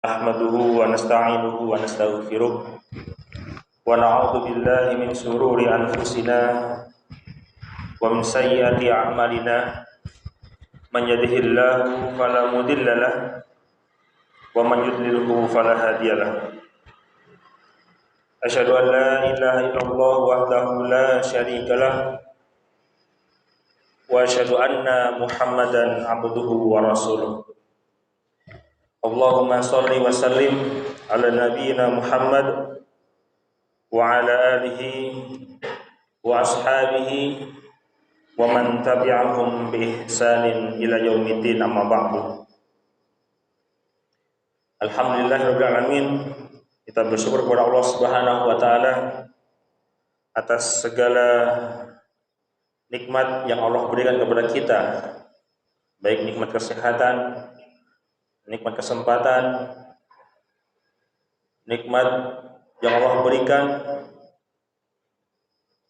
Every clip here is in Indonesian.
Nahmaduhu wa nasta'inuhu wa nastaghfiruh wa na'udzu billahi min shururi anfusina wa min sayyiati a'malina man yahdihillahu fala mudilla lahu wa man yudlilhu fala hadiyalah. Asyhadu an la ilaha illallah wahdahu la syarika lah wa asyhadu anna Muhammadan abduhu wa rasuluh. Allahumma shalli wa sallim ala nabiyyina Muhammad wa ala alihi wa ashabihi wa man tabi'ahum bi ihsanin ila yaumiddin, amma ba'du. Alhamdulillahirabbil alamin. Kita bersyukur kepada Allah Subhanahu wa taala atas segala nikmat yang Allah berikan kepada kita, baik nikmat kesehatan, nikmat kesempatan, nikmat yang Allah berikan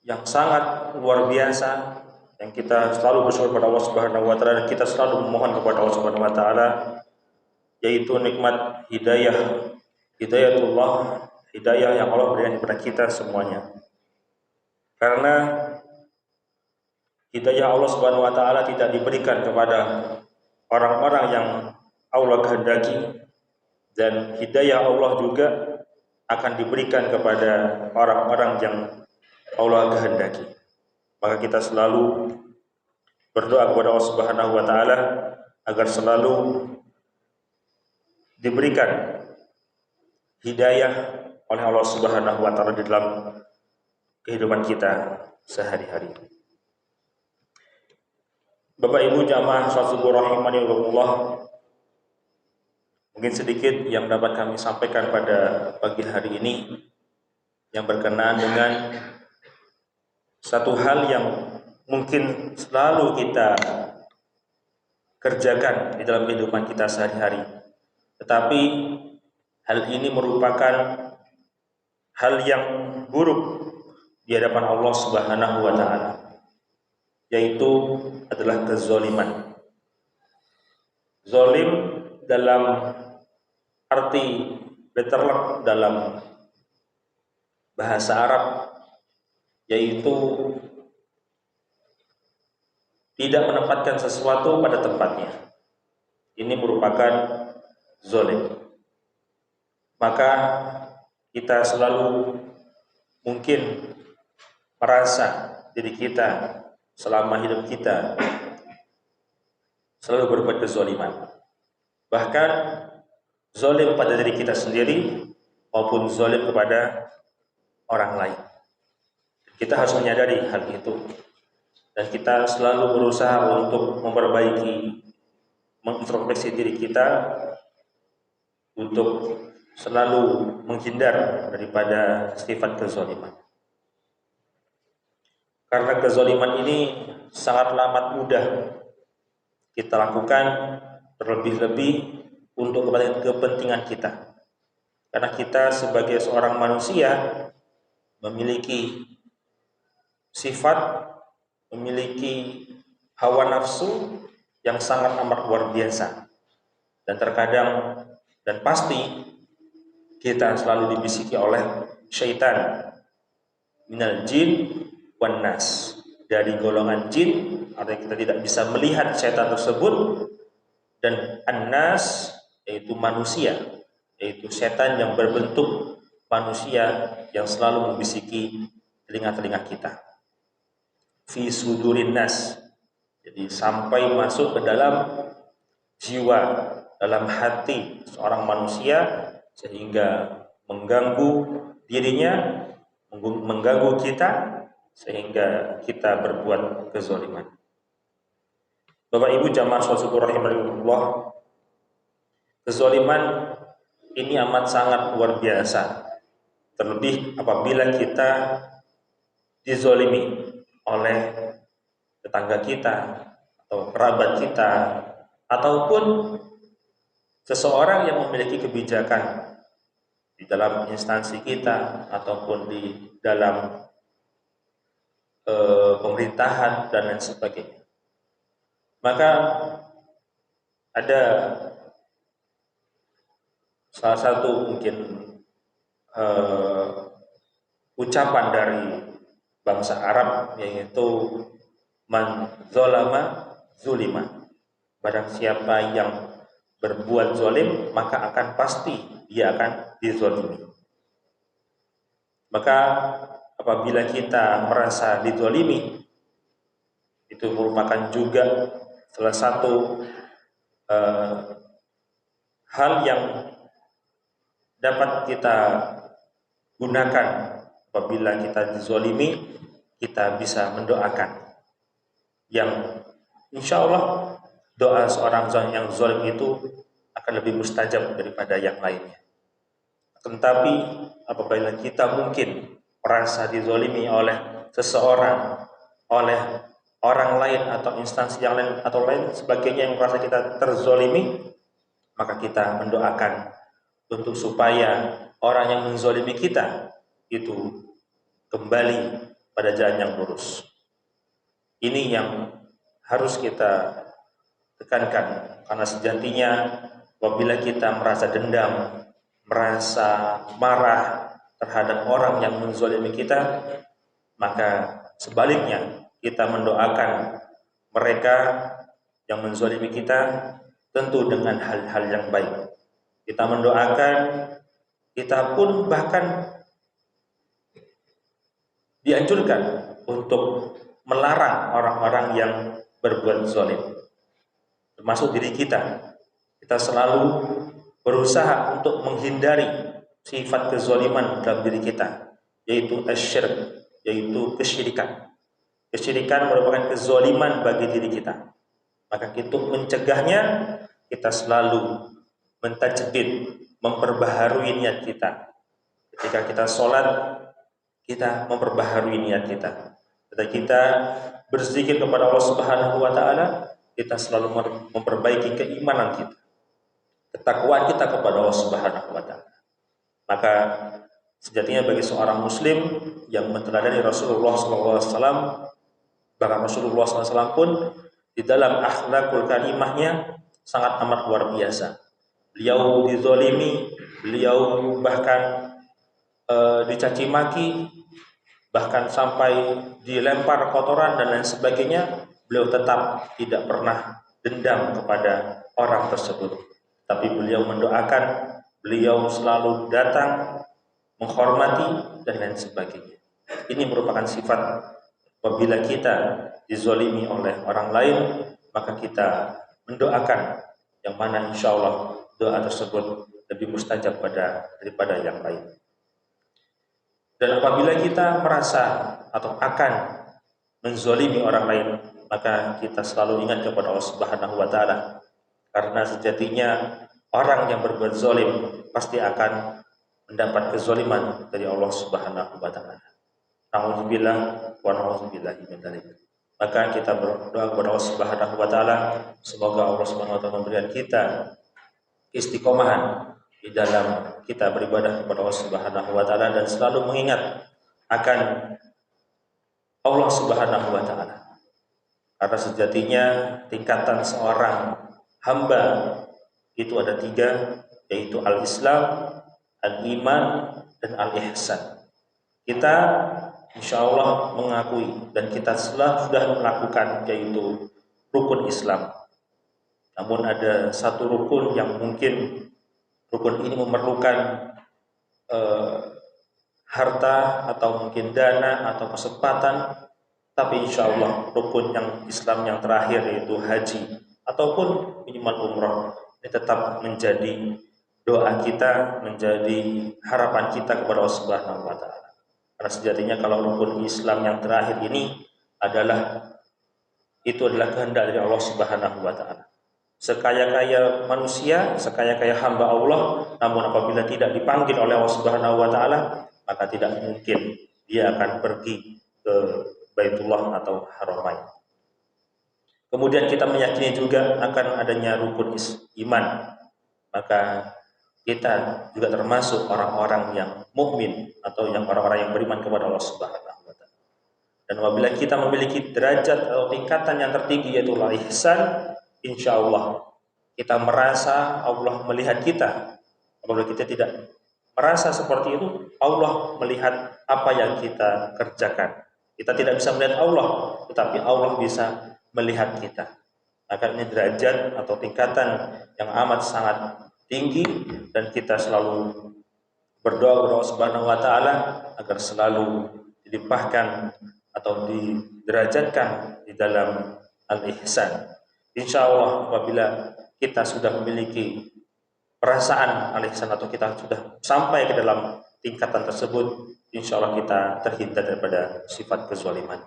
yang sangat luar biasa, yang kita selalu bersyukur kepada Allah Subhanahu wa taala dan kita selalu memohon kepada Allah Subhanahu wa taala, yaitu nikmat hidayatullah, hidayah yang Allah berikan kepada kita semuanya. Karena hidayah Allah Subhanahu wa taala tidak diberikan kepada orang-orang yang Allah kehendaki, dan hidayah Allah juga akan diberikan kepada orang-orang yang Allah kehendaki. Maka kita selalu berdoa kepada Allah Subhanahu wa taala agar selalu diberikan hidayah oleh Allah Subhanahu wa taala di dalam kehidupan kita sehari-hari. Bapak Ibu jamaah salat subuh rahimani Allah, mungkin sedikit yang dapat kami sampaikan pada pagi hari ini yang berkenaan dengan satu hal yang mungkin selalu kita kerjakan di dalam kehidupan kita sehari-hari. Tetapi hal ini merupakan hal yang buruk di hadapan Allah Subhanahu wa taala, yaitu adalah kezaliman. Zalim dalam arti terlek dalam bahasa Arab, yaitu tidak menempatkan sesuatu pada tempatnya. Ini merupakan zalim. Maka kita selalu mungkin merasa diri kita selama hidup kita selalu berbuat kezaliman. Bahkan zalim pada diri kita sendiri maupun zalim kepada orang lain. Kita harus menyadari hal itu, dan kita selalu berusaha untuk memperbaiki, mengintrospeksi diri kita untuk selalu menghindar daripada sifat kezaliman. Karena kezaliman ini sangat amat mudah kita lakukan, terlebih-lebih untuk kepentingan kita. Karena kita sebagai seorang manusia memiliki sifat, memiliki hawa nafsu yang sangat amat luar biasa, dan terkadang dan pasti kita selalu dibisiki oleh syaitan, minal jin wan nas, dari golongan jin, artinya kita tidak bisa melihat syaitan tersebut, dan an-nas yaitu manusia, yaitu setan yang berbentuk manusia yang selalu membisiki telinga-telinga kita. Fi sudurin nas, jadi sampai masuk ke dalam jiwa, dalam hati seorang manusia, sehingga mengganggu dirinya, mengganggu kita, sehingga kita berbuat kezaliman. Bapak Ibu jamaah salat subuh rahimakumullah, kezaliman ini amat sangat luar biasa, terlebih apabila kita dizalimi oleh tetangga kita atau kerabat kita, ataupun seseorang yang memiliki kebijakan di dalam instansi kita ataupun di dalam pemerintahan dan lain sebagainya. Maka ada salah satu mungkin ucapan dari bangsa Arab, yaitu man zolama zulima. Barang siapa yang berbuat zalim, maka akan pasti dia akan dizalimi. Maka apabila kita merasa dizalimi, itu merupakan juga salah satu hal yang dapat kita gunakan. Apabila kita dizalimi, kita bisa mendoakan, yang insya Allah doa seorang yang zalim itu akan lebih mustajab daripada yang lainnya. Tetapi apabila kita mungkin merasa dizalimi oleh seseorang, oleh orang lain atau instansi yang lain atau lain sebagainya yang merasa kita terzalimi, maka kita mendoakan untuk supaya orang yang menzalimi kita itu kembali pada jalan yang lurus. Ini yang harus kita tekankan, karena sejatinya apabila kita merasa dendam, merasa marah terhadap orang yang menzalimi kita, maka sebaliknya kita mendoakan mereka yang menzalimi kita tentu dengan hal-hal yang baik. Kita mendoakan, kita pun bahkan dianjurkan untuk melarang orang-orang yang berbuat zalim, termasuk diri kita. Kita selalu berusaha untuk menghindari sifat kezaliman dalam diri kita, yaitu asyirk, yaitu kesyirikan. Kesyirikan merupakan kezaliman bagi diri kita. Maka untuk mencegahnya, kita selalu mentajdid, memperbaharui niat kita. Ketika kita sholat, kita memperbaharui niat kita. Ketika kita berzikir kepada Allah Subhanahu wa taala, kita selalu memperbaiki keimanan kita, ketakwaan kita kepada Allah Subhanahu wa taala. Maka sejatinya bagi seorang muslim yang meneladani Rasulullah SAW, bahkan Rasulullah SAW pun di dalam akhlakul karimahnya sangat amat luar biasa. Beliau dizalimi, beliau bahkan dicaci maki, bahkan sampai dilempar kotoran dan lain sebagainya, beliau tetap tidak pernah dendam kepada orang tersebut. Tapi beliau mendoakan, beliau selalu datang, menghormati dan lain sebagainya. Ini merupakan sifat apabila kita dizalimi oleh orang lain, maka kita mendoakan, yang mana insya Allah doa tersebut lebih mustajab daripada yang lain. Dan apabila kita merasa atau akan menzalimi orang lain, maka kita selalu ingat kepada Allah Subhanahu wa taala, karena sejatinya orang yang berbuat zalim pasti akan mendapat kezaliman dari Allah Subhanahu wa taala. Nauzubillah wa nauzubillahi min dzalik. Maka kita berdoa kepada Allah Subhanahu wa taala, semoga Allah Subhanahu wa taala memberikan kita istiqomahan di dalam kita beribadah kepada Allah Subhanahu wa taala dan selalu mengingat akan Allah Subhanahu wa taala. Karena sejatinya tingkatan seorang hamba itu ada 3, yaitu al-Islam, al-Iman, dan al-Ihsan. Kita insya Allah mengakui dan kita sudah melakukan, yaitu rukun Islam. Namun ada satu rukun yang mungkin rukun ini memerlukan harta atau mungkin dana atau kesempatan, tapi insya Allah rukun yang Islam yang terakhir, yaitu haji ataupun minimal umrah, ini tetap menjadi doa kita, menjadi harapan kita kepada Allah Subhanahu wa taala. Karena sejatinya kalau rukun Islam yang terakhir ini adalah kehendak dari Allah Subhanahu wa taala. Sekaya-kaya manusia, sekaya-kaya hamba Allah, namun apabila tidak dipanggil oleh Allah Subhanahu wa taala, maka tidak mungkin dia akan pergi ke Baitullah atau Haramain. Kemudian kita meyakini juga akan adanya rukun iman. Maka kita juga termasuk orang-orang yang mukmin atau yang orang-orang yang beriman kepada Allah Subhanahu wa taala. Dan apabila kita memiliki derajat atau tingkatan yang tertinggi, yaitu al-ihsan, insya Allah kita merasa Allah melihat kita. Apabila kita tidak merasa seperti itu, Allah melihat apa yang kita kerjakan. Kita tidak bisa melihat Allah, tetapi Allah bisa melihat kita. Maka ini derajat atau tingkatan yang amat sangat tinggi, dan kita selalu berdoa kepada Allah Subhanahu wa taala agar selalu dilimpahkan atau diderajatkan di dalam al-ihsan. Insyaallah apabila kita sudah memiliki perasaan al-ihsan atau kita sudah sampai ke dalam tingkatan tersebut, insyaallah kita terhindar daripada sifat kezaliman.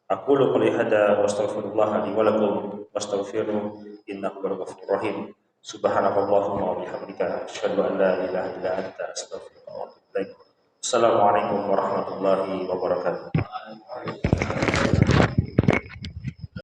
Aqulu qouli hadza wa astaghfirullah li wa lakum wastaghfiruhu innahu ghafurur rahim. Subhanakallahumma wa bihamdika asyhadu an la ilaha illa anta astaghfiruka wa atubu ilaik. Assalamualaikum warahmatullahi wabarakatuh.